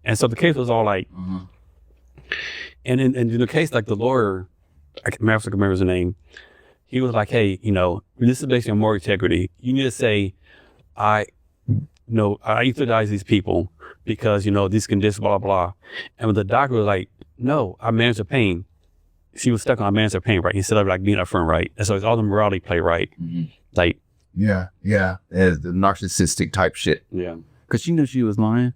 And so the case was all like, and in the case, like the lawyer, I can't remember his name. He was like, hey, this is based on moral integrity. You need to say, I euthanize these people because, these conditions, blah, blah. And the doctor was like, no, I manage the pain. She was stuck on I manage the pain, right? Instead of like being upfront, right? And so it's all the morality play, right? Like, yeah. It's the narcissistic type shit. Yeah. Because she knew she was lying.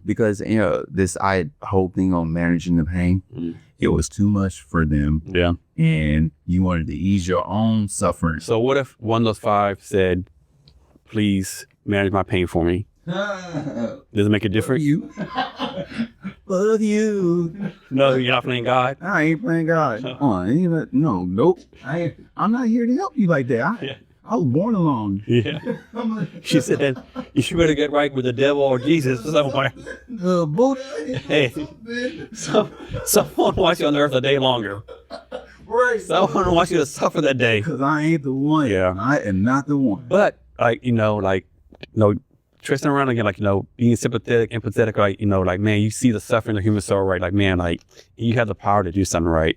Because, this whole thing on managing the pain, it was too much for them. Yeah. And you wanted to ease your own suffering. So what if one of those 5 said, please manage my pain for me? Does it make a difference? Love you. No, you're not playing God. I ain't playing God. Nope. I'm not here to help you like that. I was born alone. Yeah. She said, you should better get right with the devil or Jesus somewhere. Hey, someone wants you on the earth a day longer. Right. Someone wants you to suffer that day. Because I ain't the one. Yeah. I am not the one. But, twisting around again, being sympathetic, empathetic, like, man, you see the suffering of human soul, right? Like, man, like, you have the power to do something right.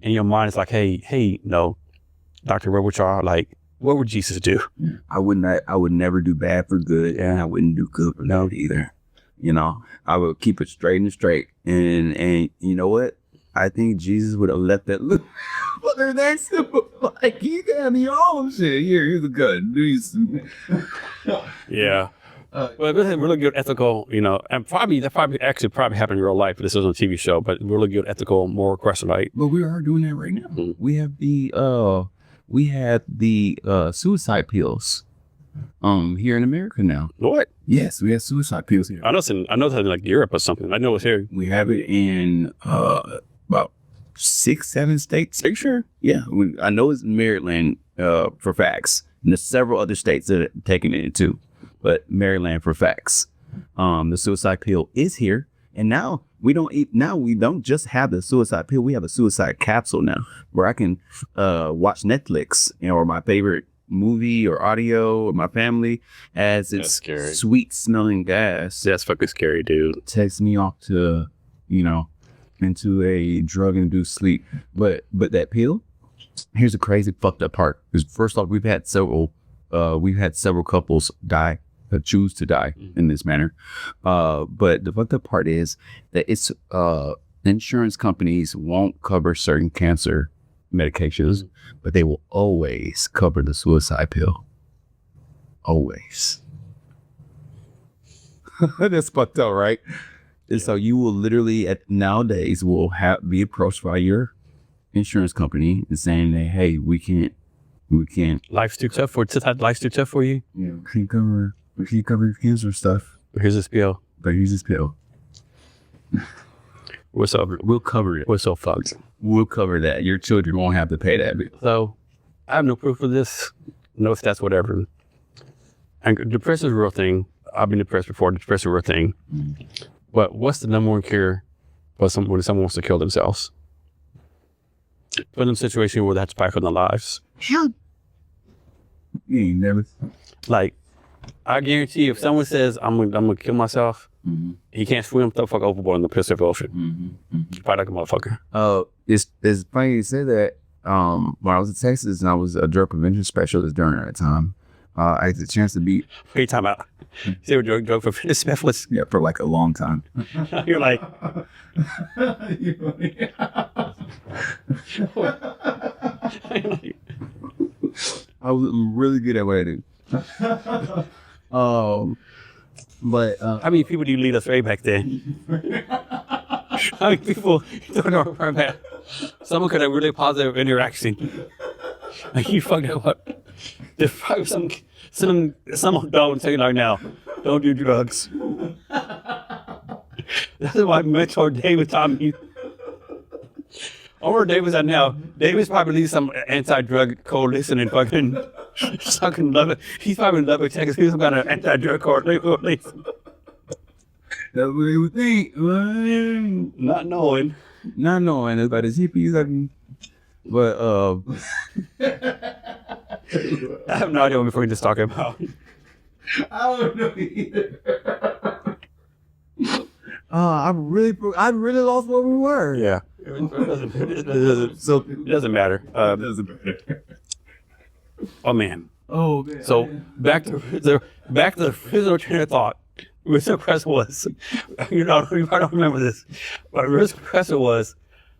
And your mind is like, hey, no, Dr. Robichaud, like, what would Jesus do? I would never do bad for good, and I wouldn't do good for no either. I would keep it straight. And you know what? I think Jesus would have left that look. But they're that simple. Like, you can have your own shit. Here's a gun. Yeah. Well, this is really good ethical, and that probably happened in real life, but this was on a TV show, but really good ethical, moral question, right? But we are doing that right now. We have we had the suicide pills here in America now. What? Yes, we have suicide pills here. I know it's in like Europe or something. I know it's here. We have it in about 6-7 states. Are you sure? Yeah, I know it's in Maryland for facts. And there's several other states that are taking it too. But Maryland for facts. The suicide pill is here. And now we don't just have the suicide pill. We have a suicide capsule now where I can watch Netflix, or my favorite movie or audio or my family as it's sweet smelling gas. That's fucking scary, dude. Takes me off to, into a drug induced sleep. But that pill, here's the crazy fucked up part. Because first off, we've had several couples choose to die in this manner. But the fucked up part is that it's insurance companies won't cover certain cancer medications, but they will always cover the suicide pill. Always. That's fucked up, right? And so you will literally nowadays be approached by your insurance company and saying that, hey, we can't. Life's too tough for you. Yeah, we can't cover your cancer stuff. Here's this pill. But here's this pill. We'll cover it. We're so fucked. We'll cover that. Your children won't have to pay that bill. So I have no proof of this. No stats, whatever. And depression is a real thing. I've been depressed before. Depression is a real thing. But what's the number one cure when someone wants to kill themselves? Put them in a situation where they have to fight for their lives. You ain't never. Like, I guarantee if someone says, I'm gonna kill myself, he can't swim the fuck overboard in the Pacific Ocean. Fight like a motherfucker. It's funny you say that. When I was in Texas and I was a drug prevention specialist during that time, I had the chance to be. Wait, time out. You were drug prevention specialist? Yeah, for like a long time. You're like. I was really good at what I do. But how many people do you lead us way back then? How many people don't know where I'm at? Someone could have really positive interaction. Like, you fucked up. There's probably some don't tell you like now, don't do drugs. That's why mentor David taught me. I where David's at now. David's probably leading some anti-drug coalition and fucking love it. He's probably in Lubbock, Texas. He's some kind of anti-drug coalition. That's what he would think. Not knowing about his hippies. But I have no idea what we're just talking about. I don't know either. I really lost where we were. Yeah. So it doesn't matter. Oh man. Oh, man. So back to the original train of thought. Original question was, you probably don't remember this, but the original question was,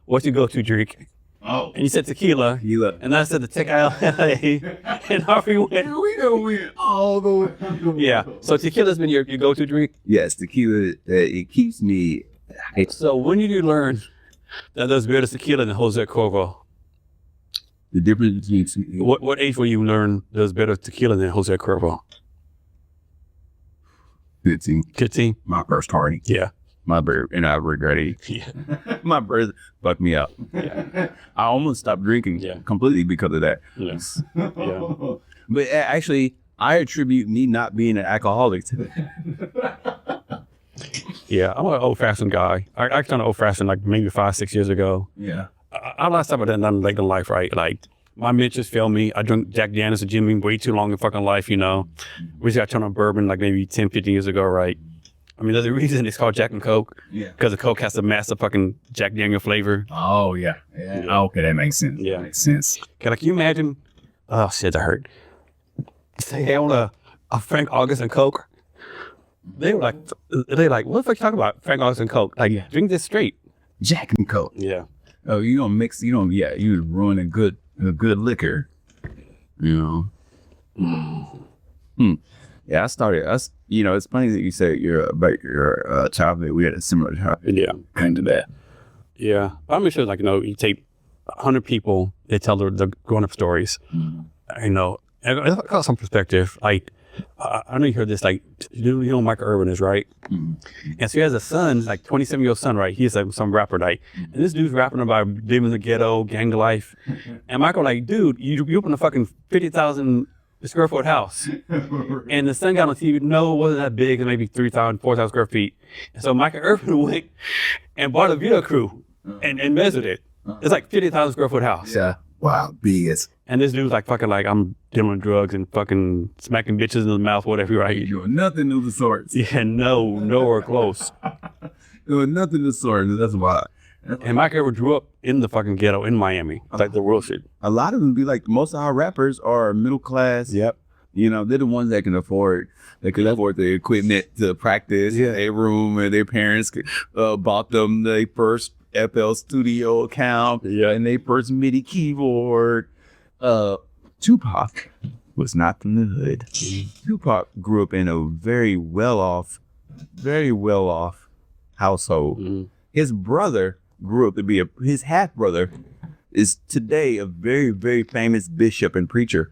what you go to drink? Oh. And you said tequila. Tequila. And I said the tequila. And Harvey went. We don't win all the way. Yeah. So tequila's been your go-to drink? Yes, tequila, it keeps me. So when did you learn that there's better tequila than Jose Cuervo? The difference between What age will you learn there's better tequila than Jose Cuervo? 15. 15? My first party. Yeah. My birth, and I regret it. Yeah. My birth fucked me up. Yeah. I almost stopped drinking completely because of that. Yes. Yeah. But actually, I attribute me not being an alcoholic to that. Yeah, I'm an old-fashioned guy. I turned old-fashioned like maybe 5-6 years ago. Yeah. I last time I done nothing late in life, right? Like, my mentions failed me. I drank Jack Daniels and Jimmy way too long in fucking life, you know. We just got turned on bourbon like maybe 10, 15 years ago, right? I mean, there's a reason it's called Jack and Coke. Yeah. Because the Coke has a massive fucking Jack Daniel flavor. Oh, yeah. Okay, that makes sense. Yeah. That makes sense. Can you imagine? Oh, shit, that hurt. Say, hey, I want a Frank August and Coke. They were like, what the fuck you talking about? Frank August and Coke. Like, drink this straight. Jack and Coke. Yeah. Oh, you don't mix, you ruin a good liquor. You know. Yeah, it's funny that you say about your childhood. We had a similar childhood. Yeah. Kind of that. Yeah. I'm sure, you take 100 people, they tell the grown-up stories. And it got some perspective. Like, I know you heard this, like, you know Michael Irvin is, right? And so he has a son, like 27-year-old son, right? He's like some rapper, like, and this dude's rapping about living in the ghetto, gang life. And Michael like, dude, you grew up in a fucking 50,000 square foot house. And the son got on TV, no, it wasn't that big, maybe 3,000, 4,000 square feet. And so Michael Irvin went and bought a video crew and measured it. It's like 50,000 square foot house. Yeah. Wow, biggest. And this dude's like fucking like, I'm dealing drugs and fucking smacking bitches in the mouth, whatever, right? You are nothing of the sort. Yeah, nowhere close. You are nothing of the sort. That's why. And Mike ever grew up in the fucking ghetto in Miami. Like the real shit. A lot of them be like, most of our rappers are middle class. Yep. They're the ones that can afford the equipment to practice. Yeah. Their room, and their parents bought them their first FL Studio account. Yeah. And their first MIDI keyboard. Tupac was not from the hood. Tupac grew up in a very well off household. Mm-hmm. His brother grew up to be his half brother is today a very, very famous bishop and preacher.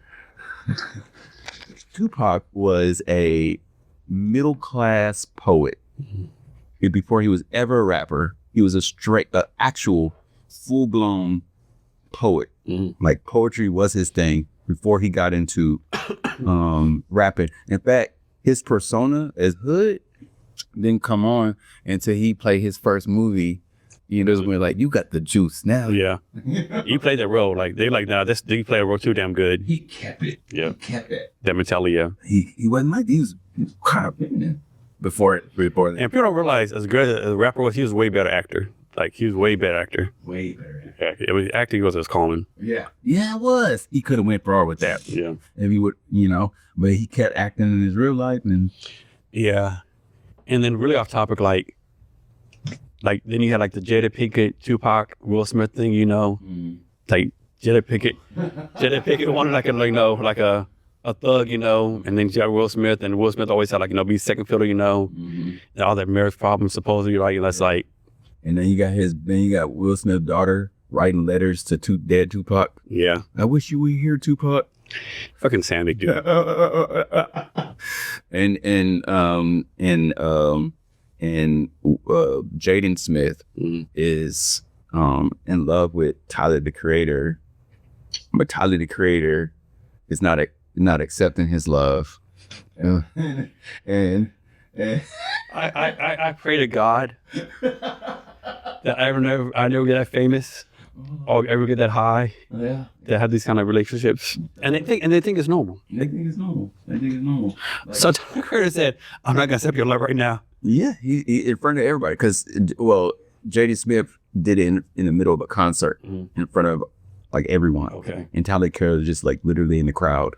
Tupac was a middle class poet. Before he was ever a rapper, he was actual full blown poet. Like poetry was his thing before he got into rapping. In fact, his persona as hood didn't come on until he played his first movie. We're like, you got the juice now. Yeah. He played that role. Like, they like, nah, he played a role too damn good. He kept it. Yeah. He kept it. That mentality, yeah. He wasn't like, he was kind of feminine before that. And people don't realize, as good as a rapper was, he was a way better actor. Like, he was way better actor. Way better. Yeah, acting was his calling. Yeah. Yeah, it was. He could have went far with that. Yeah. If he would, but he kept acting in his real life. And yeah. And then really off topic, like then you had like the Jada Pinkett, Tupac, Will Smith thing, like Jada Pinkett wanted like a thug, and then you got Will Smith, and Will Smith always had be second fiddle, and all that marriage problems supposedly, right? And that's like, and then you got Will Smith's daughter writing letters to dead Tupac. Yeah. I wish you were here, Tupac. Fucking Sandy, dude. And Jaden Smith is in love with Tyler the Creator, but Tyler the Creator is not accepting his love. And I pray to God that I never get that famous. or ever get that high Yeah. that have these kind of relationships, and they think it's normal. They think it's normal. So Tony Curtis said, "I'm not gonna step your love right now." Yeah, he in front of everybody because J.D. Smith did it in the middle of a concert in front of like everyone. Okay. And Tyler Curry was just like literally in the crowd.